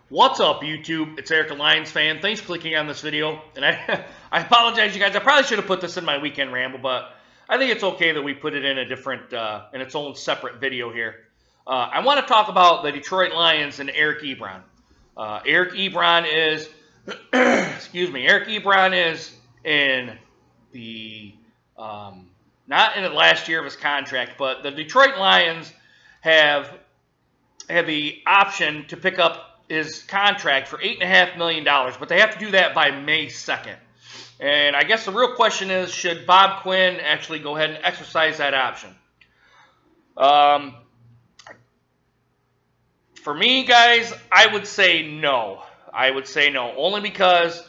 What's up, YouTube? It's Eric, a Lions fan. Thanks for clicking on this video. And I apologize, you guys. I probably should have put this in my weekend ramble, but I think it's okay that we put it in a different, in its own separate video here. I want to talk about the Detroit Lions and Eric Ebron. Eric Ebron is, excuse me, Eric Ebron is in the, not in the last year of his contract, but the Detroit Lions have the option to pick up his contract for $8.5 million, but they have to do that by May 2nd. And I guess the real question is, should Bob Quinn actually go ahead and exercise that option? For me, guys, I would say no. I would say no, only because,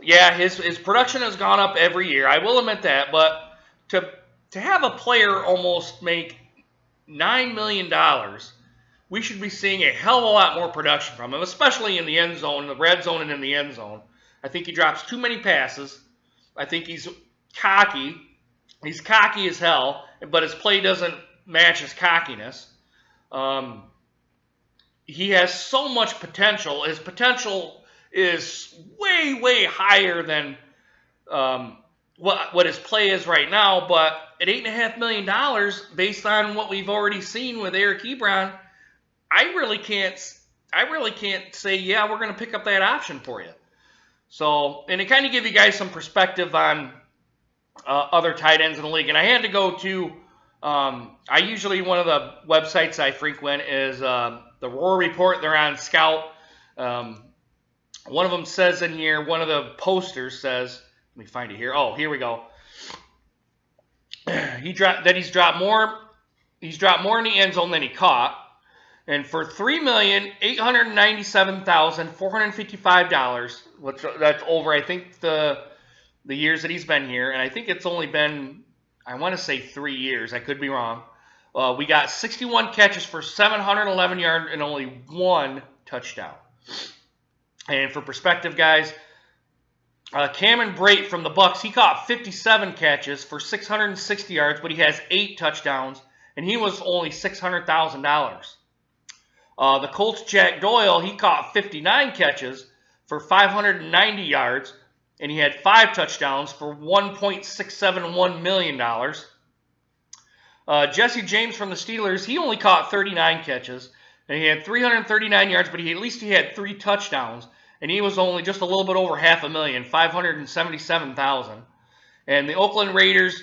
yeah, his production has gone up every year. I will admit that, but to have a player almost make $9 million, we should be seeing a hell of a lot more production from him, especially in the end zone, the red zone, and in the end zone. I think he drops too many passes. I think he's cocky. He's cocky as hell, but his play doesn't match his cockiness. He has so much potential. His potential is way, way higher than what his play is right now. But at $8.5 million, based on what we've already seen with Eric Ebron, I really can't say, yeah, we're going to pick up that option for you. So, and to kind of give you guys some perspective on other tight ends in the league, and I had to go to, I usually, one of the websites I frequent is the Roar Report. They're on Scout. One of them says in here, one of the posters says, let me find it here. Oh, here we go. He's dropped more in the end zone than he caught. And for $3,897,455, which that's over, I think, the years that he's been here, and I think it's only been, I want to say 3 years. I could be wrong. We got 61 catches for 711 yards and only 1 touchdown. And for perspective, guys, Cameron Brate from the Bucks, he caught 57 catches for 660 yards, but he has 8 touchdowns, and he was only $600,000. The Colts' Jack Doyle, he caught 59 catches for 590 yards, and he had 5 touchdowns for $1.671 million. Jesse James from the Steelers, he only caught 39 catches, and he had 339 yards, but at least he had 3 touchdowns, and he was only just a little bit over $500,000, $577,000. And the Oakland Raiders,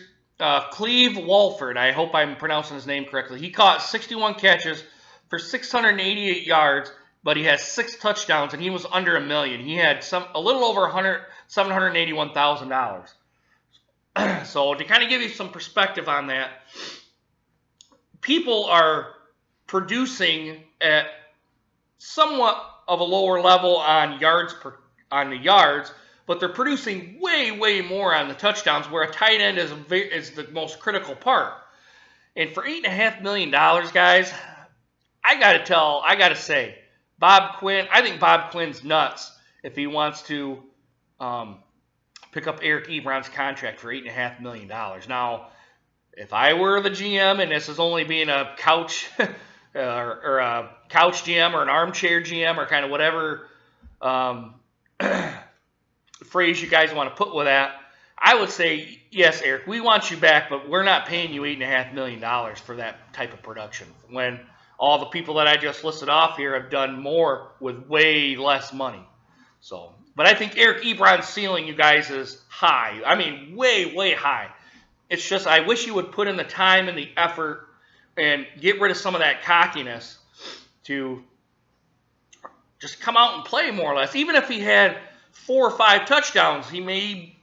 Cleve Walford, I hope I'm pronouncing his name correctly, he caught 61 catches for 688 yards, but he has 6 touchdowns, and he was under $1 million. He had a little over $781,000. So to kind of give you some perspective on that, people are producing at somewhat of a lower level on the yards, but they're producing way, way more on the touchdowns, where a tight end is the most critical part. And for $8.5 million, guys, I gotta say, Bob Quinn, I think Bob Quinn's nuts if he wants to pick up Eric Ebron's contract for $8.5 million. Now, if I were the GM, and this is only being a couch or a couch GM or an armchair GM or kind of whatever phrase you guys want to put with that, I would say, yes, Eric, we want you back, but we're not paying you $8.5 million for that type of production, when all the people that I just listed off here have done more with way less money. So, but I think Eric Ebron's ceiling, you guys, is high. I mean, way, way high. It's just, I wish you would put in the time and the effort and get rid of some of that cockiness to just come out and play more or less. Even if he had 4 or 5 touchdowns, he may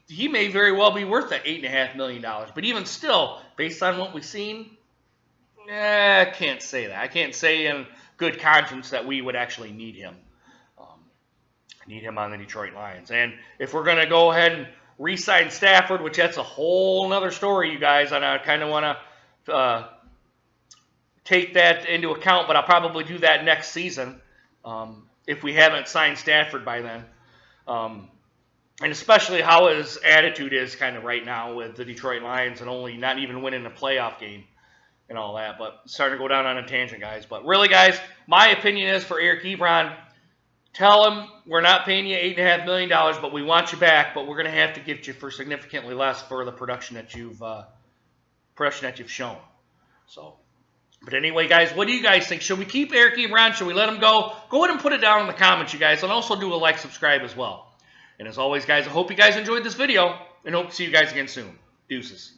very well be worth that $8.5 million. But even still, based on what we've seen, I can't say that. I can't say in good conscience that we would actually need him. Need him on the Detroit Lions. And if we're going to go ahead and re-sign Stafford, which that's a whole other story, you guys, and I kind of want to take that into account, but I'll probably do that next season if we haven't signed Stafford by then. And especially how his attitude is kind of right now with the Detroit Lions and only not even winning a playoff game and all that. But starting to go down on a tangent, guys. But really, guys, my opinion is for Eric Ebron, Tell them we're not paying you $8.5 million, but we want you back, but we're going to have to get you for significantly less for the production that you've shown. So, but anyway, guys, what do you guys think? Should we keep Eric Ebron? Should we let him go? Go ahead and put it down in the comments, you guys, and also do a like, subscribe as well. And as always, guys, I hope you gupe enjoyed this video, and hope to see you guys again soon. Deuces.